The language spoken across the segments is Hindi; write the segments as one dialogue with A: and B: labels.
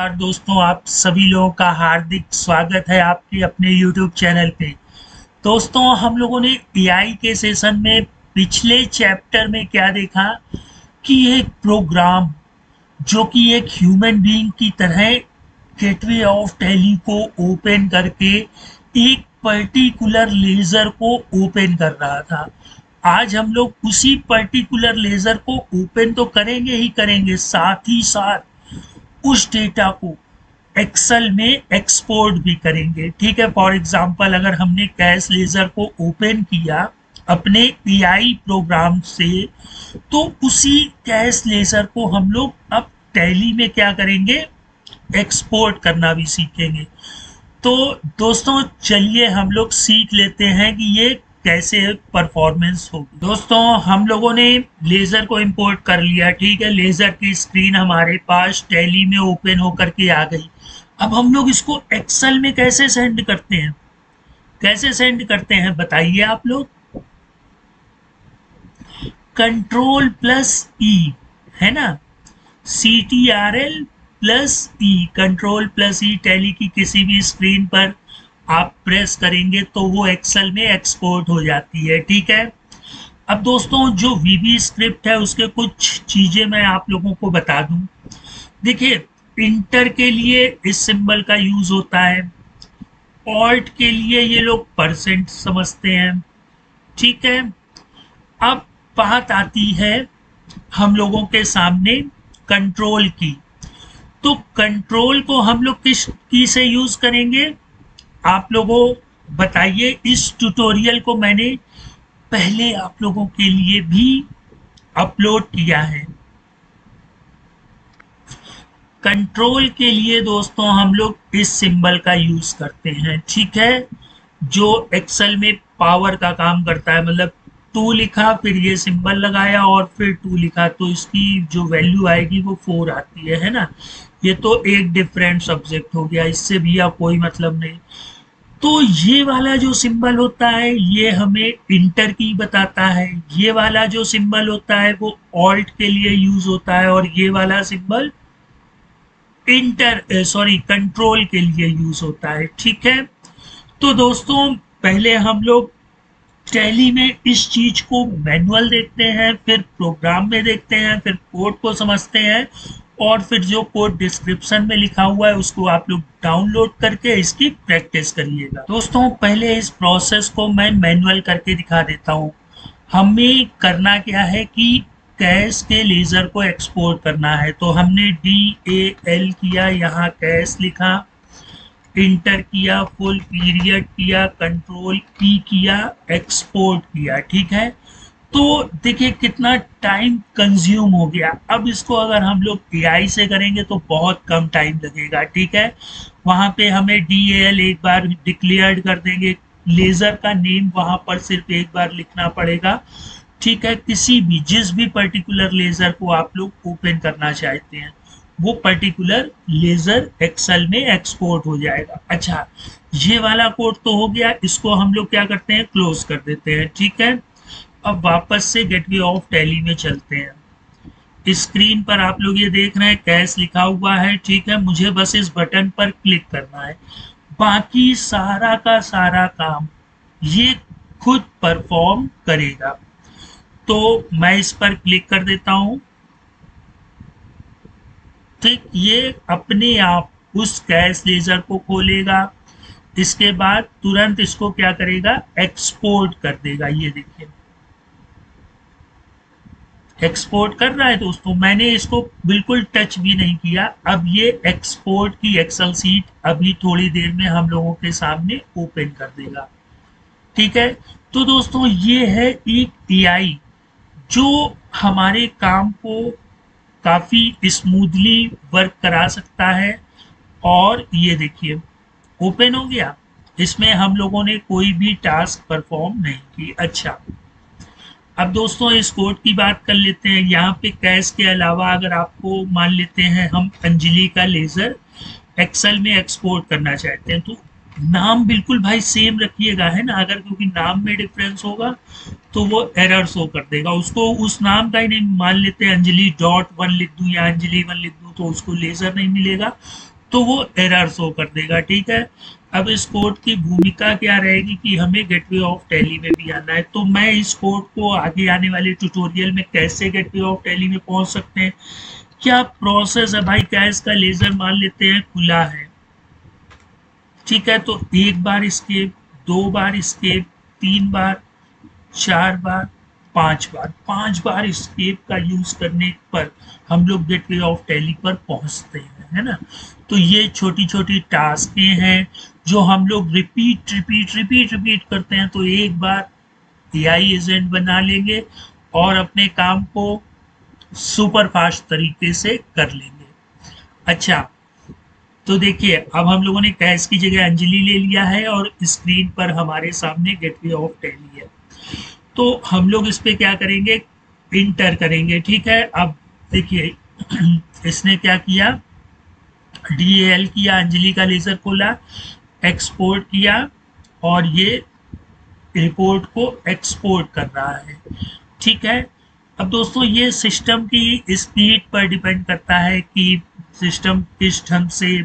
A: नमस्कार दोस्तों, आप सभी लोगों का हार्दिक स्वागत है आपके अपने YouTube चैनल पे। दोस्तों, हम लोगों ने एआई के सेशन में पिछले चैप्टर में क्या देखा कि एक प्रोग्राम जो कि एक ह्यूमन बीइंग की तरह गेटवे ऑफ दिल्ली को ओपन करके एक पर्टिकुलर लेजर को ओपन कर रहा था। आज हम लोग उसी पर्टिकुलर लेजर को ओपन तो करेंगे ही करेंगे, साथ ही साथ उस डेटा को एक्सेल में एक्सपोर्ट भी करेंगे। ठीक है, फॉर एग्जांपल अगर हमने कैश लेजर को ओपन किया अपने एआई प्रोग्राम से, तो उसी कैश लेजर को हम लोग अब टैली में क्या करेंगे, एक्सपोर्ट करना भी सीखेंगे। तो दोस्तों चलिए हम लोग सीख लेते हैं कि ये कैसे परफॉर्मेंस होगी। दोस्तों, हम लोगों ने लेजर को इंपोर्ट कर लिया। ठीक है, लेजर की स्क्रीन हमारे पास टैली में ओपन होकर के आ गई। अब हम लोग इसको एक्सेल में कैसे सेंड करते हैं, बताइए आप लोग। कंट्रोल+E है ना, CTRL+E, कंट्रोल+E टैली की किसी भी स्क्रीन पर आप प्रेस करेंगे तो वो एक्सेल में एक्सपोर्ट हो जाती है। ठीक है, अब दोस्तों जो वीबी स्क्रिप्ट है उसके कुछ चीजें मैं आप लोगों को बता दूं। देखिए, इंटर के लिए इस सिंबल का यूज होता है, ऑल्ट के लिए ये लोग परसेंट समझते हैं। ठीक है, अब बात आती है हम लोगों के सामने कंट्रोल की। तो कंट्रोल को हम लोग किस की से यूज करेंगे, आप लोगों बताइए। इस ट्यूटोरियल को मैंने पहले आप लोगों के लिए भी अपलोड किया है। कंट्रोल के लिए दोस्तों हम लोग इस सिंबल का यूज करते हैं। ठीक है, जो एक्सेल में पावर का काम करता है, मतलब 2 लिखा फिर ये सिंबल लगाया और फिर 2 लिखा तो इसकी जो वैल्यू आएगी वो 4 आती है ना। ये तो एक डिफरेंट सब्जेक्ट हो गया, इससे भी आप कोई मतलब नहीं। तो ये वाला जो सिंबल होता है ये हमें इंटर की बताता है, ये वाला जो सिंबल होता है वो ऑल्ट के लिए यूज होता है, और ये वाला सिंबल कंट्रोल के लिए यूज होता है। ठीक है, तो दोस्तों पहले हम लोग टैली में इस चीज को मैनुअल देखते हैं, फिर प्रोग्राम में देखते हैं, फिर कोड को समझते हैं, और फिर जो कोड डिस्क्रिप्शन में लिखा हुआ है उसको आप लोग डाउनलोड करके इसकी प्रैक्टिस करिएगा। दोस्तों पहले इस प्रोसेस को मैं मैनुअल करके दिखा देता हूँ। हमें करना क्या है कि कैश के लेजर को एक्सपोर्ट करना है। तो हमने DAL किया, यहाँ कैश लिखा, इंटर किया, फुल पीरियड किया, कंट्रोल-P किया, एक्सपोर्ट किया। ठीक है, तो देखिए कितना टाइम कंज्यूम हो गया। अब इसको अगर हम लोग एआई से करेंगे तो बहुत कम टाइम लगेगा। ठीक है, वहां पे हमें DAL एक बार डिक्लेयर कर देंगे, लेजर का नेम वहां पर सिर्फ एक बार लिखना पड़ेगा। ठीक है, किसी भी जिस भी पर्टिकुलर लेजर को आप लोग ओपन करना चाहते हैं वो पर्टिकुलर लेजर एक्सेल में एक्सपोर्ट हो जाएगा। अच्छा, ये वाला कोड तो हो गया, इसको हम लोग क्या करते हैं, क्लोज कर देते हैं। ठीक है, अब वापस से गेटवे ऑफ टैली में चलते हैं। स्क्रीन पर आप लोग ये देख रहे हैं कैश लिखा हुआ है। ठीक है, मुझे बस इस बटन पर क्लिक करना है, बाकी सारा का सारा काम ये खुद परफॉर्म करेगा। तो मैं इस पर क्लिक कर देता हूं। ठीक, ये अपने आप उस कैश लेजर को खोलेगा, इसके बाद तुरंत इसको क्या करेगा, एक्सपोर्ट कर देगा। ये देखिए एक्सपोर्ट कर रहा है दोस्तों, मैंने इसको बिल्कुल टच भी नहीं किया। अब ये एक्सपोर्ट की एक्सेल सीट अभी थोड़ी देर में हम लोगों के सामने ओपन कर देगा। ठीक है, तो दोस्तों ये है एक एआई जो हमारे काम को काफी स्मूथली वर्क करा सकता है। और ये देखिए ओपन हो गया, इसमें हम लोगों ने कोई भी टास्क परफॉर्म नहीं की। अच्छा, अब दोस्तों इस कोड की बात कर लेते हैं। यहाँ पे कैश के अलावा अगर आपको मान लेते हैं हम अंजलि का लेजर एक्सेल में एक्सपोर्ट करना चाहते हैं, तो नाम बिल्कुल भाई सेम रखिएगा, है ना। अगर क्योंकि नाम में डिफरेंस होगा तो वो एरर शो कर देगा। उसको उस नाम का ही नहीं, मान लेते हैं अंजलि .1 लिख दूं या अंजलि 1 लिख दूं तो उसको लेजर नहीं मिलेगा, तो वो एरर शो कर देगा। ठीक है, अब इस कोड की भूमिका क्या रहेगी कि हमें गेटवे ऑफ टैली में भी आना है। तो मैं इस कोड को आगे आने वाले ट्यूटोरियल में कैसे गेटवे ऑफ टैली में पहुंच सकते हैं, क्या प्रोसेस है भाई। क्या इसका लेजर मान लेते हैं खुला है, ठीक है, तो एक बार escape, दो बार escape, तीन बार, चार बार, पांच बार escape का यूज करने पर हम लोग गेटवे ऑफ टैली पर पहुंचते हैं, है ना। तो ये छोटी छोटी टास्कें हैं जो हम लोग रिपीट रिपीट रिपीट रिपीट करते हैं, तो एक बार एआई एजेंट बना लेंगे और अपने काम को सुपर फास्ट तरीके से कर लेंगे। अच्छा, तो देखिए अब हम लोगों ने कैश की जगह अंजलि ले लिया है और स्क्रीन पर हमारे सामने गेटवे ऑफ टैली है। तो हम लोग इस पे क्या करेंगे, इंटर करेंगे। ठीक है, अब देखिए इसने क्या किया, DAL किया, अंजलि का लेजर खोला, एक्सपोर्ट किया और ये रिपोर्ट को एक्सपोर्ट कर रहा है। ठीक है, अब दोस्तों ये सिस्टम की स्पीड पर डिपेंड करता है कि सिस्टम किस ढंग से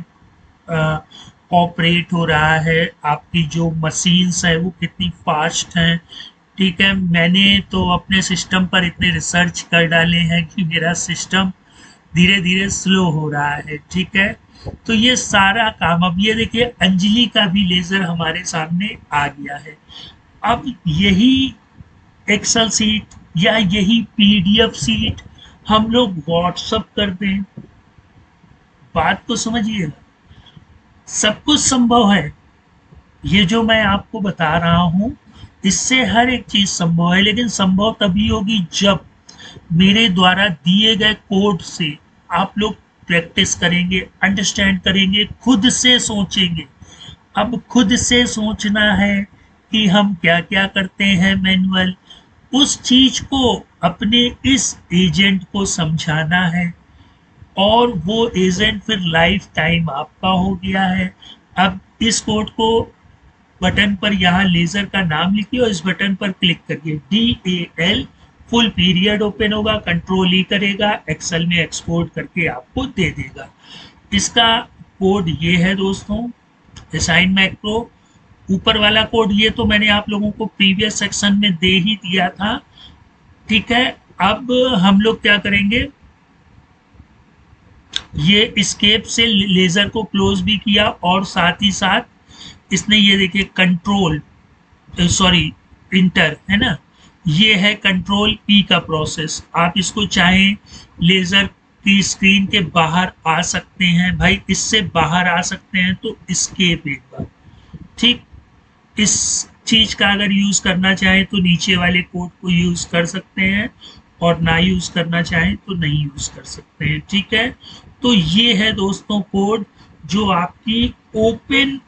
A: ऑपरेट हो रहा है, आपकी जो मशीन्स है वो कितनी फास्ट हैं। ठीक है, मैंने तो अपने सिस्टम पर इतने रिसर्च कर डाले हैं कि मेरा सिस्टम धीरे धीरे स्लो हो रहा है। ठीक है, तो ये सारा काम, अब ये देखिए अंजलि का भी लेजर हमारे सामने आ गया है। अब यही एक्सेल सीट या यही पीडीएफ सीट हम लोग व्हाट्सअप कर दें, बात को समझिएगा, सब कुछ संभव है। ये जो मैं आपको बता रहा हूं इससे हर एक चीज संभव है, लेकिन संभव तभी होगी जब मेरे द्वारा दिए गए कोड से आप लोग प्रैक्टिस करेंगे, अंडरस्टैंड करेंगे, खुद से सोचेंगे। अब खुद से सोचना है कि हम क्या क्या करते हैं मैनुअल, उस चीज को अपने इस एजेंट को समझाना है और वो एजेंट फिर लाइफ टाइम आपका हो गया है। अब इस कोड को बटन पर यहाँ लेजर का नाम लिखिए और इस बटन पर क्लिक करिए, DAL फुल पीरियड ओपन होगा, कंट्रोल E करेगा, एक्सेल में एक्सपोर्ट करके आपको दे देगा। इसका कोड ये है दोस्तों, असाइन मैक्रो। ऊपर वाला कोड ये तो मैंने आप लोगों को प्रीवियस सेक्शन में दे ही दिया था। ठीक है, अब हम लोग क्या करेंगे, ये स्केप से लेजर को क्लोज भी किया और साथ ही साथ इसने ये देखिए कंट्रोल सॉरी इंटर है ना, ये है कंट्रोल P का प्रोसेस। आप इसको चाहें लेजर की स्क्रीन के बाहर आ सकते हैं भाई, इससे बाहर आ सकते हैं तो escape एक बार। ठीक, इस चीज का अगर यूज करना चाहें तो नीचे वाले कोड को यूज कर सकते हैं और ना यूज करना चाहें तो नहीं यूज कर सकते हैं। ठीक है, तो ये है दोस्तों कोड जो आपकी ओपन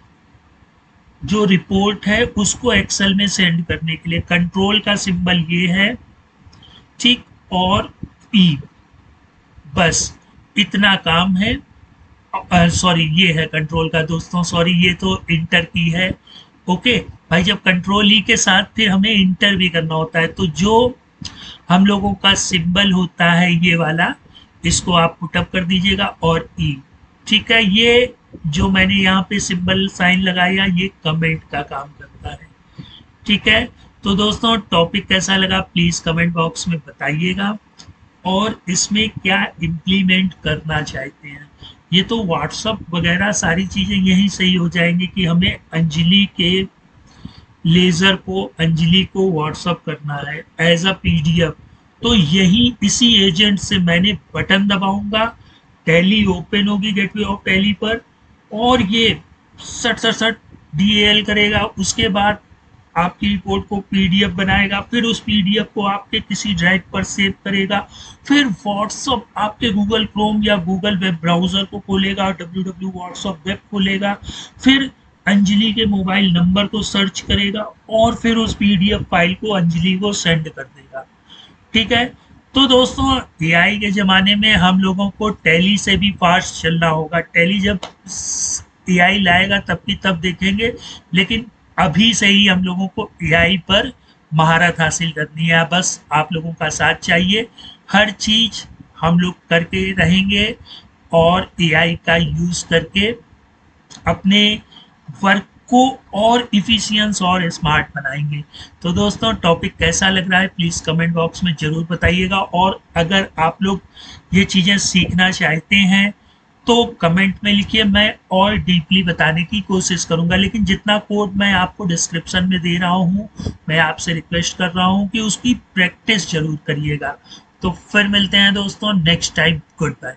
A: जो रिपोर्ट है उसको एक्सेल में सेंड करने के लिए। कंट्रोल का सिंबल ये है, ठीक, और P, बस इतना काम है। सॉरी ये है कंट्रोल का दोस्तों, सॉरी ये तो इंटर की है। ओके भाई, जब कंट्रोल E के साथ फिर हमें इंटर भी करना होता है, तो जो हम लोगों का सिंबल होता है ये वाला, इसको आप पुटअप कर दीजिएगा और E। ठीक है, ये जो मैंने यहाँ पे सिंबल साइन लगाया ये कमेंट का काम करता है। ठीक है, तो दोस्तों टॉपिक कैसा लगा प्लीज कमेंट बॉक्स में बताइएगा और इसमें क्या इम्प्लीमेंट करना चाहते हैं। ये तो व्हाट्सअप वगैरह सारी चीजें यही सही हो जाएंगी कि हमें अंजलि के लेजर को, अंजलि को व्हाट्सअप करना है एज अ पीडीएफ, तो यही इसी एजेंट से मैंने बटन दबाऊंगा, टैली ओपन होगी गेटवे ऑफ टैली पर और ये सट सट सट DAL करेगा। उसके बाद आपकी रिपोर्ट को पीडीएफ बनाएगा, फिर उस पीडीएफ को आपके किसी ड्राइव पर सेव करेगा, फिर व्हाट्सअप आपके गूगल क्रोम या गूगल वेब ब्राउजर को खोलेगा, www व्हाट्सअप वेब खोलेगा, फिर अंजलि के मोबाइल नंबर को सर्च करेगा और फिर उस पीडीएफ फाइल को अंजलि को सेंड कर देगा। ठीक है, तो दोस्तों एआई के ज़माने में हम लोगों को टैली से भी फास्ट चलना होगा। टैली जब एआई लाएगा तब की तब देखेंगे, लेकिन अभी से ही हम लोगों को एआई पर महारत हासिल करनी है। बस आप लोगों का साथ चाहिए, हर चीज़ हम लोग करके रहेंगे। और एआई का यूज़ करके अपने वर्क को और इफिशियंस और स्मार्ट बनाएंगे। तो दोस्तों टॉपिक कैसा लग रहा है प्लीज़ कमेंट बॉक्स में ज़रूर बताइएगा, और अगर आप लोग ये चीज़ें सीखना चाहते हैं तो कमेंट में लिखिए, मैं और डीपली बताने की कोशिश करूंगा। लेकिन जितना कोड मैं आपको डिस्क्रिप्शन में दे रहा हूँ, मैं आपसे रिक्वेस्ट कर रहा हूँ कि उसकी प्रैक्टिस जरूर करिएगा। तो फिर मिलते हैं दोस्तों नेक्स्ट टाइम। Good bye.